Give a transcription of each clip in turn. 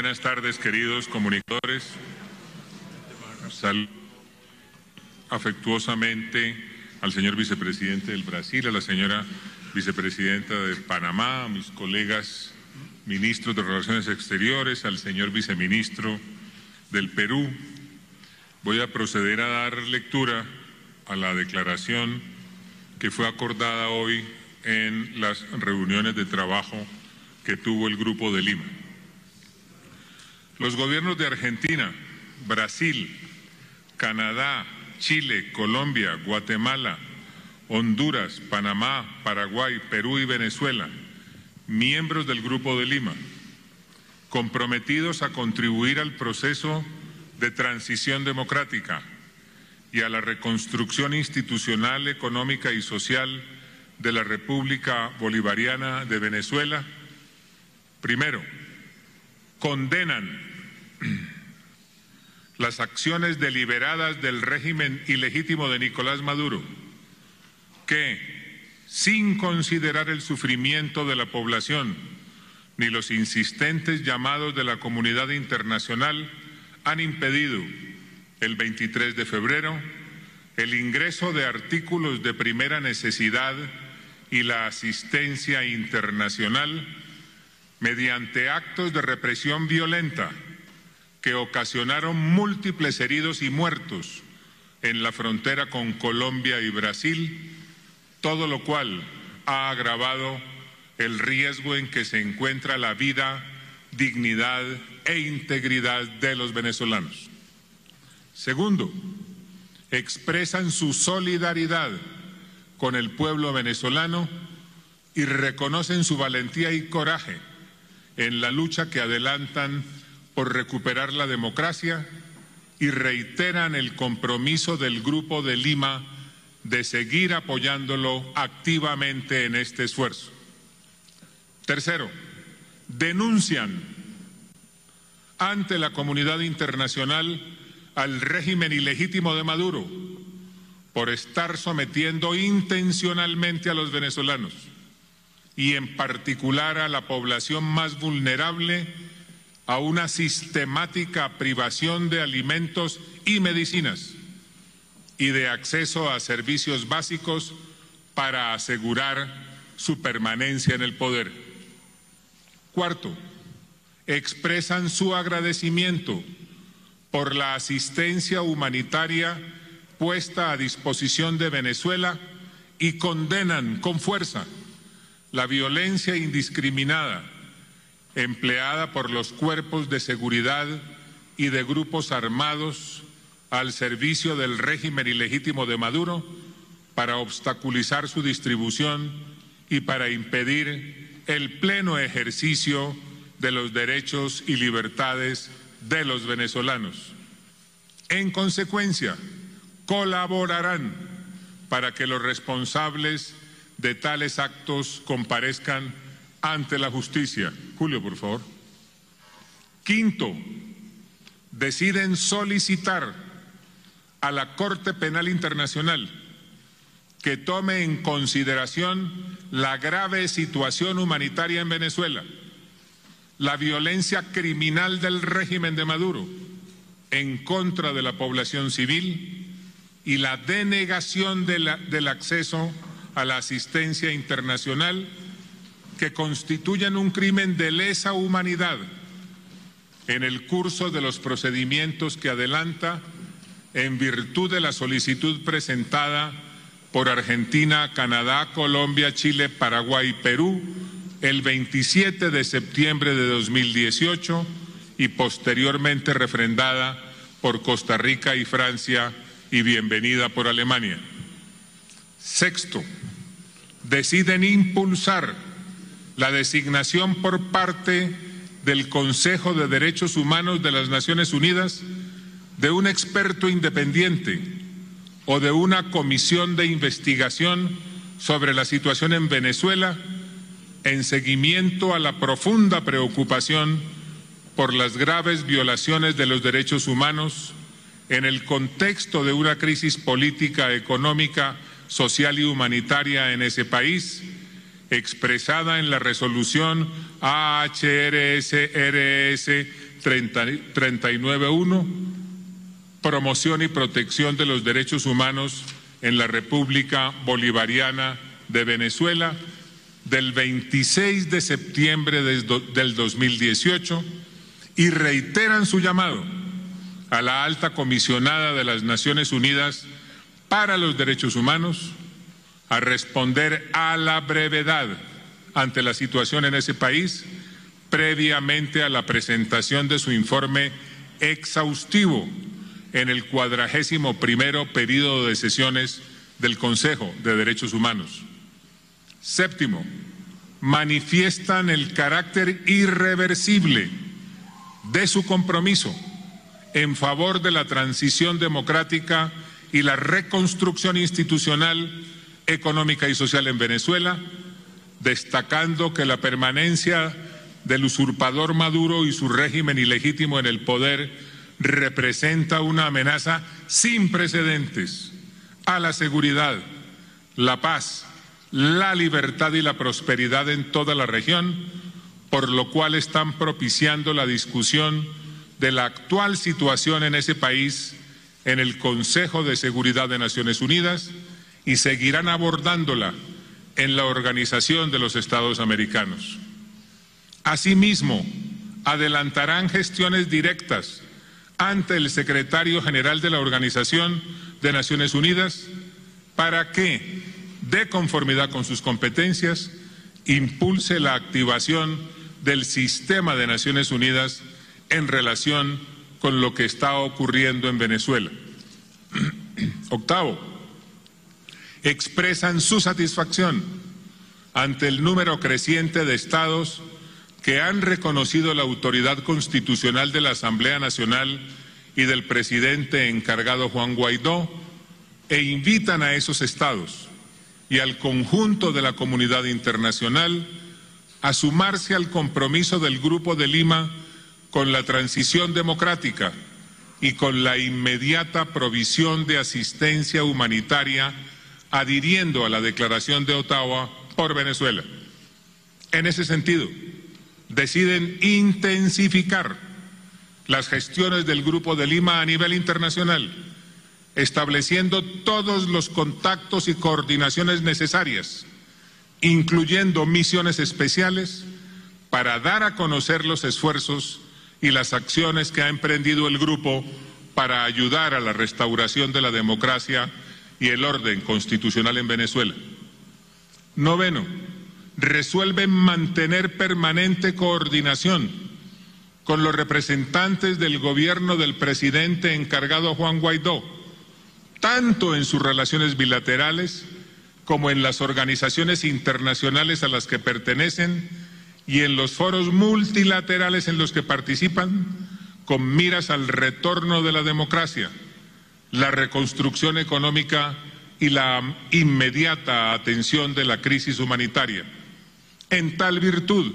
Buenas tardes, queridos comunicadores. Saludo afectuosamente al señor vicepresidente del Brasil, a la señora vicepresidenta de Panamá, a mis colegas ministros de Relaciones Exteriores, al señor viceministro del Perú. Voy a proceder a dar lectura a la declaración que fue acordada hoy en las reuniones de trabajo que tuvo el Grupo de Lima. Los gobiernos de Argentina, Brasil, Canadá, Chile, Colombia, Guatemala, Honduras, Panamá, Paraguay, Perú y Venezuela, miembros del Grupo de Lima, comprometidos a contribuir al proceso de transición democrática y a la reconstrucción institucional, económica y social de la República Bolivariana de Venezuela. Primero, condenan las acciones deliberadas del régimen ilegítimo de Nicolás Maduro, que, sin considerar el sufrimiento de la población ni los insistentes llamados de la comunidad internacional, han impedido el 23 de febrero el ingreso de artículos de primera necesidad y la asistencia internacional mediante actos de represión violenta que ocasionaron múltiples heridos y muertos en la frontera con Colombia y Brasil, todo lo cual ha agravado el riesgo en que se encuentra la vida, dignidad e integridad de los venezolanos. Segundo, expresan su solidaridad con el pueblo venezolano y reconocen su valentía y coraje en la lucha que adelantan por recuperar la democracia y reiteran el compromiso del Grupo de Lima de seguir apoyándolo activamente en este esfuerzo. Tercero, denuncian ante la comunidad internacional al régimen ilegítimo de Maduro por estar sometiendo intencionalmente a los venezolanos y en particular a la población más vulnerable a una sistemática privación de alimentos y medicinas y de acceso a servicios básicos para asegurar su permanencia en el poder. Cuarto, expresan su agradecimiento por la asistencia humanitaria puesta a disposición de Venezuela y condenan con fuerza la violencia indiscriminada empleada por los cuerpos de seguridad y de grupos armados al servicio del régimen ilegítimo de Maduro para obstaculizar su distribución y para impedir el pleno ejercicio de los derechos y libertades de los venezolanos. En consecuencia, colaborarán para que los responsables de tales actos comparezcan ante la justicia. Julio, por favor. Quinto, deciden solicitar a la Corte Penal Internacional que tome en consideración la grave situación humanitaria en Venezuela, la violencia criminal del régimen de Maduro en contra de la población civil y la denegación del acceso a la asistencia internacional que constituyen un crimen de lesa humanidad en el curso de los procedimientos que adelanta en virtud de la solicitud presentada por Argentina, Canadá, Colombia, Chile, Paraguay y Perú el 27 de septiembre de 2018 y posteriormente refrendada por Costa Rica y Francia y bienvenida por Alemania. Sexto, deciden impulsar la designación por parte del Consejo de Derechos Humanos de las Naciones Unidas de un experto independiente o de una comisión de investigación sobre la situación en Venezuela en seguimiento a la profunda preocupación por las graves violaciones de los derechos humanos en el contexto de una crisis política, económica, social y humanitaria en ese país, expresada en la resolución AHRS-RS 39.1, promoción y protección de los derechos humanos en la República Bolivariana de Venezuela, del 26 de septiembre del 2018, y reiteran su llamado a la alta comisionada de las Naciones Unidas para los Derechos Humanos a responder a la brevedad ante la situación en ese país, previamente a la presentación de su informe exhaustivo en el 41º período de sesiones del Consejo de Derechos Humanos. Séptimo, manifiestan el carácter irreversible de su compromiso en favor de la transición democrática y la reconstrucción institucional, económica y social en Venezuela, destacando que la permanencia del usurpador Maduro y su régimen ilegítimo en el poder representa una amenaza sin precedentes a la seguridad, la paz, la libertad y la prosperidad en toda la región, por lo cual están propiciando la discusión de la actual situación en ese país en el Consejo de Seguridad de Naciones Unidas y seguirán abordándola en la Organización de los Estados Americanos. Asimismo, adelantarán gestiones directas ante el secretario general de la Organización de Naciones Unidas para que, de conformidad con sus competencias, impulse la activación del sistema de Naciones Unidas en relación con lo que está ocurriendo en Venezuela. Octavo, expresan su satisfacción ante el número creciente de estados que han reconocido la autoridad constitucional de la Asamblea Nacional y del presidente encargado Juan Guaidó, e invitan a esos estados y al conjunto de la comunidad internacional a sumarse al compromiso del Grupo de Lima con la transición democrática y con la inmediata provisión de asistencia humanitaria, adhiriendo a la Declaración de Ottawa por Venezuela. En ese sentido, deciden intensificar las gestiones del Grupo de Lima a nivel internacional, estableciendo todos los contactos y coordinaciones necesarias, incluyendo misiones especiales, para dar a conocer los esfuerzos y las acciones que ha emprendido el grupo para ayudar a la restauración de la democracia y el orden constitucional en Venezuela. Noveno, resuelven mantener permanente coordinación con los representantes del gobierno del presidente encargado Juan Guaidó, tanto en sus relaciones bilaterales como en las organizaciones internacionales a las que pertenecen y en los foros multilaterales en los que participan, con miras al retorno de la democracia, la reconstrucción económica y la inmediata atención de la crisis humanitaria. En tal virtud,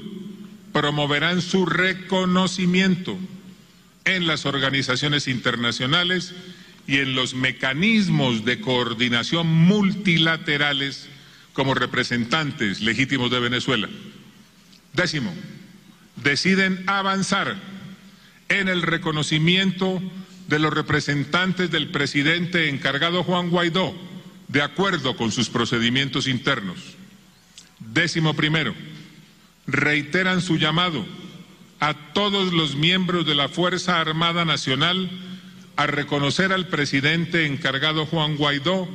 promoverán su reconocimiento en las organizaciones internacionales y en los mecanismos de coordinación multilaterales como representantes legítimos de Venezuela. Décimo, deciden avanzar en el reconocimiento de los representantes del presidente encargado Juan Guaidó, de acuerdo con sus procedimientos internos. Décimo primero, reiteran su llamado a todos los miembros de la Fuerza Armada Nacional a reconocer al presidente encargado Juan Guaidó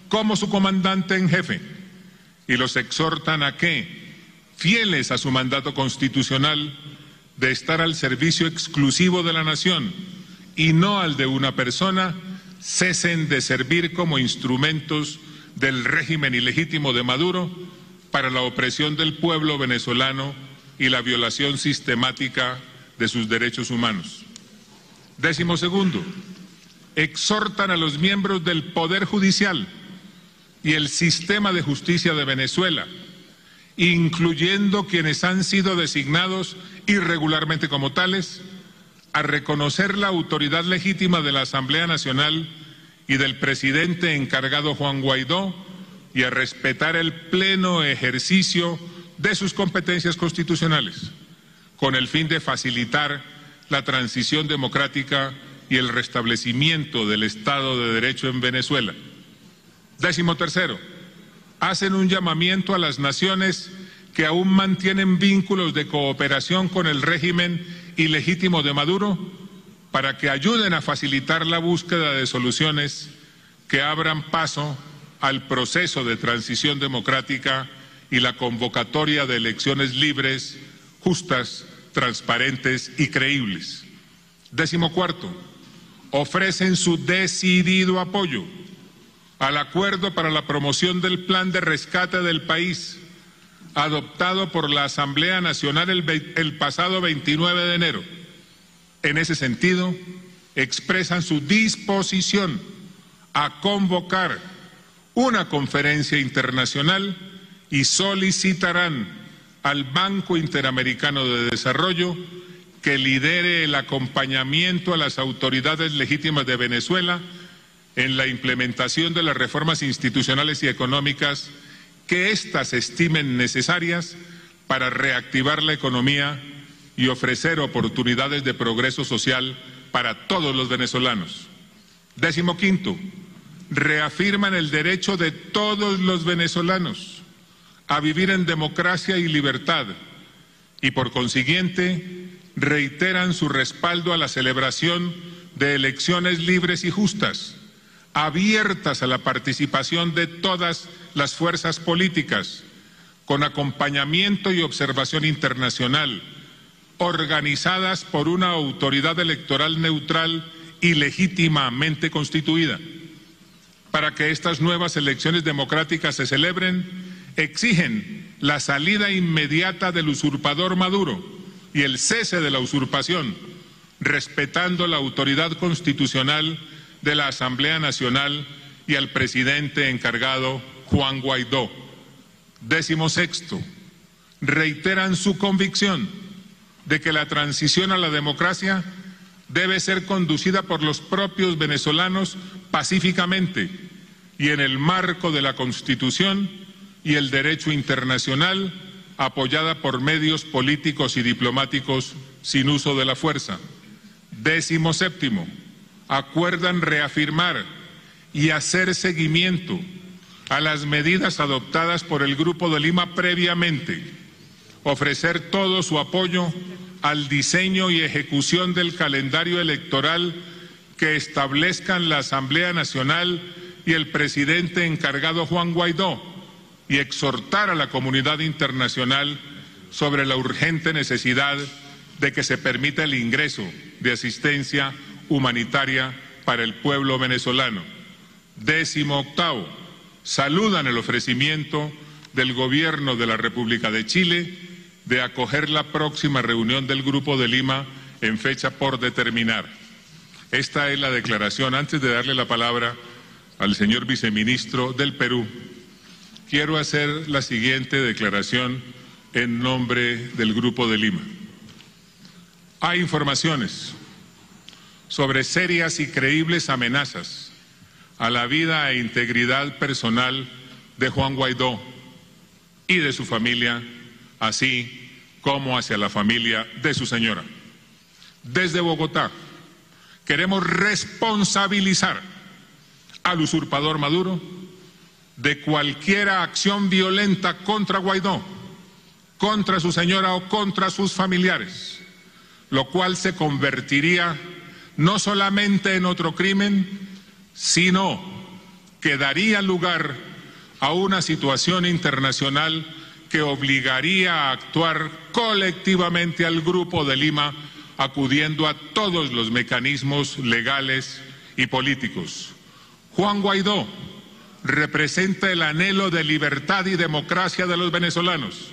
como su comandante en jefe, y los exhortan a que, fieles a su mandato constitucional de estar al servicio exclusivo de la nación y no al de una persona, cesen de servir como instrumentos del régimen ilegítimo de Maduro para la opresión del pueblo venezolano y la violación sistemática de sus derechos humanos. Décimo segundo, exhortan a los miembros del Poder Judicial y el sistema de justicia de Venezuela, incluyendo quienes han sido designados irregularmente como tales, a reconocer la autoridad legítima de la Asamblea Nacional y del presidente encargado Juan Guaidó y a respetar el pleno ejercicio de sus competencias constitucionales, con el fin de facilitar la transición democrática y el restablecimiento del Estado de Derecho en Venezuela. 13. Hacen un llamamiento a las naciones que aún mantienen vínculos de cooperación con el régimen ilegítimo de Maduro para que ayuden a facilitar la búsqueda de soluciones que abran paso al proceso de transición democrática y la convocatoria de elecciones libres, justas, transparentes y creíbles. 14. Ofrecen su decidido apoyo al acuerdo para la promoción del plan de rescate del país, adoptado por la Asamblea Nacional el pasado 29 de enero. En ese sentido, expresan su disposición a convocar una conferencia internacional y solicitarán al Banco Interamericano de Desarrollo que lidere el acompañamiento a las autoridades legítimas de Venezuela en la implementación de las reformas institucionales y económicas que éstas estimen necesarias para reactivar la economía y ofrecer oportunidades de progreso social para todos los venezolanos. 15. Reafirman el derecho de todos los venezolanos a vivir en democracia y libertad y, por consiguiente, reiteran su respaldo a la celebración de elecciones libres y justas, abiertas a la participación de todas las fuerzas políticas, con acompañamiento y observación internacional, organizadas por una autoridad electoral neutral y legítimamente constituida. Para que estas nuevas elecciones democráticas se celebren, exigen la salida inmediata del usurpador Maduro y el cese de la usurpación, respetando la autoridad constitucional de la Asamblea Nacional y al presidente encargado, Juan Guaidó. 16. Reiteran su convicción de que la transición a la democracia debe ser conducida por los propios venezolanos pacíficamente y en el marco de la Constitución y el derecho internacional, apoyada por medios políticos y diplomáticos sin uso de la fuerza. 17. Acuerdan reafirmar y hacer seguimiento a las medidas adoptadas por el Grupo de Lima previamente, ofrecer todo su apoyo al diseño y ejecución del calendario electoral que establezcan la Asamblea Nacional y el presidente encargado Juan Guaidó, y exhortar a la comunidad internacional sobre la urgente necesidad de que se permita el ingreso de asistencia humanitaria para el pueblo venezolano. 18. Saludan el ofrecimiento del Gobierno de la República de Chile de acoger la próxima reunión del Grupo de Lima en fecha por determinar. Esta es la declaración. Antes de darle la palabra al señor viceministro del Perú, quiero hacer la siguiente declaración en nombre del Grupo de Lima. Hay informaciones sobre serias y creíbles amenazas a la vida e integridad personal de Juan Guaidó y de su familia, así como hacia la familia de su señora. Desde Bogotá queremos responsabilizar al usurpador Maduro de cualquier acción violenta contra Guaidó, contra su señora o contra sus familiares, lo cual se convertiría no solamente en otro crimen, sino que daría lugar a una situación internacional que obligaría a actuar colectivamente al Grupo de Lima, acudiendo a todos los mecanismos legales y políticos. Juan Guaidó representa el anhelo de libertad y democracia de los venezolanos.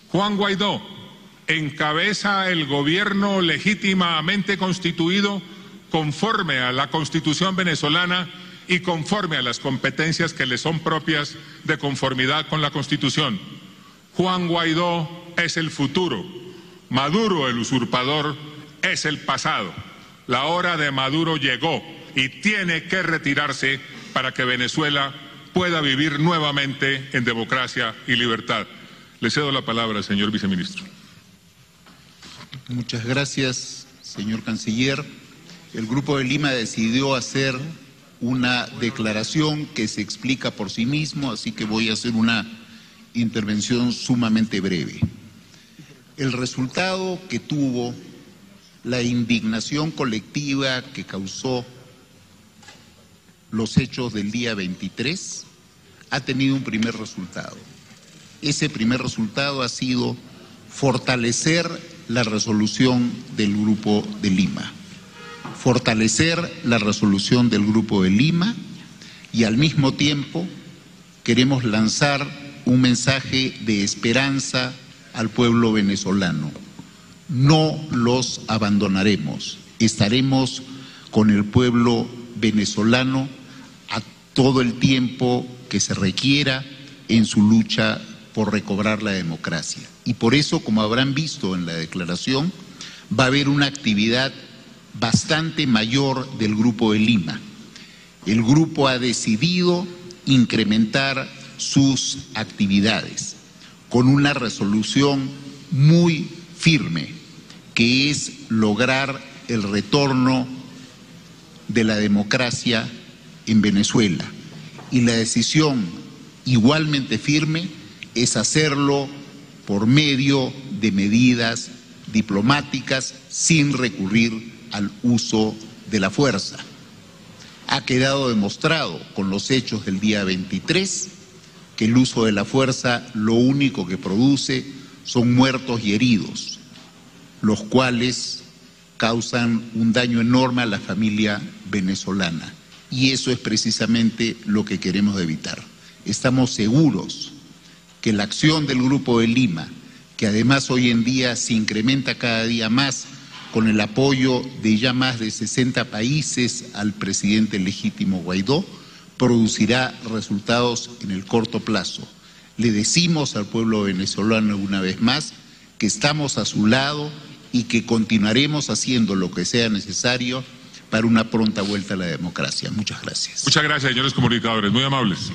Juan Guaidó encabeza el gobierno legítimamente constituido conforme a la Constitución venezolana y conforme a las competencias que le son propias de conformidad con la Constitución. Juan Guaidó es el futuro, Maduro, el usurpador, es el pasado. La hora de Maduro llegó y tiene que retirarse para que Venezuela pueda vivir nuevamente en democracia y libertad. Le cedo la palabra al señor viceministro. Muchas gracias, señor canciller. El Grupo de Lima decidió hacer una declaración que se explica por sí mismo, así que voy a hacer una intervención sumamente breve. El resultado que tuvo la indignación colectiva que causó los hechos del día 23 ha tenido un primer resultado. Ese primer resultado ha sido fortalecer la resolución del Grupo de Lima. Fortalecer la resolución del Grupo de Lima y al mismo tiempo queremos lanzar un mensaje de esperanza al pueblo venezolano. No los abandonaremos, estaremos con el pueblo venezolano a todo el tiempo que se requiera en su lucha por recobrar la democracia. Y por eso, como habrán visto en la declaración, va a haber una actividad bastante mayor del Grupo de Lima. El grupo ha decidido incrementar sus actividades con una resolución muy firme, que es lograr el retorno de la democracia en Venezuela. Y la decisión igualmente firme es hacerlo por medio de medidas diplomáticas sin recurrir al uso de la fuerza. Ha quedado demostrado con los hechos del día 23 que el uso de la fuerza lo único que produce son muertos y heridos, los cuales causan un daño enorme a la familia venezolana. Y eso es precisamente lo que queremos evitar. Estamos seguros que la acción del Grupo de Lima, que además hoy en día se incrementa cada día más con el apoyo de ya más de 60 países al presidente legítimo Guaidó, producirá resultados en el corto plazo. Le decimos al pueblo venezolano una vez más que estamos a su lado y que continuaremos haciendo lo que sea necesario para una pronta vuelta a la democracia. Muchas gracias. Muchas gracias, señores comunicadores, muy amables.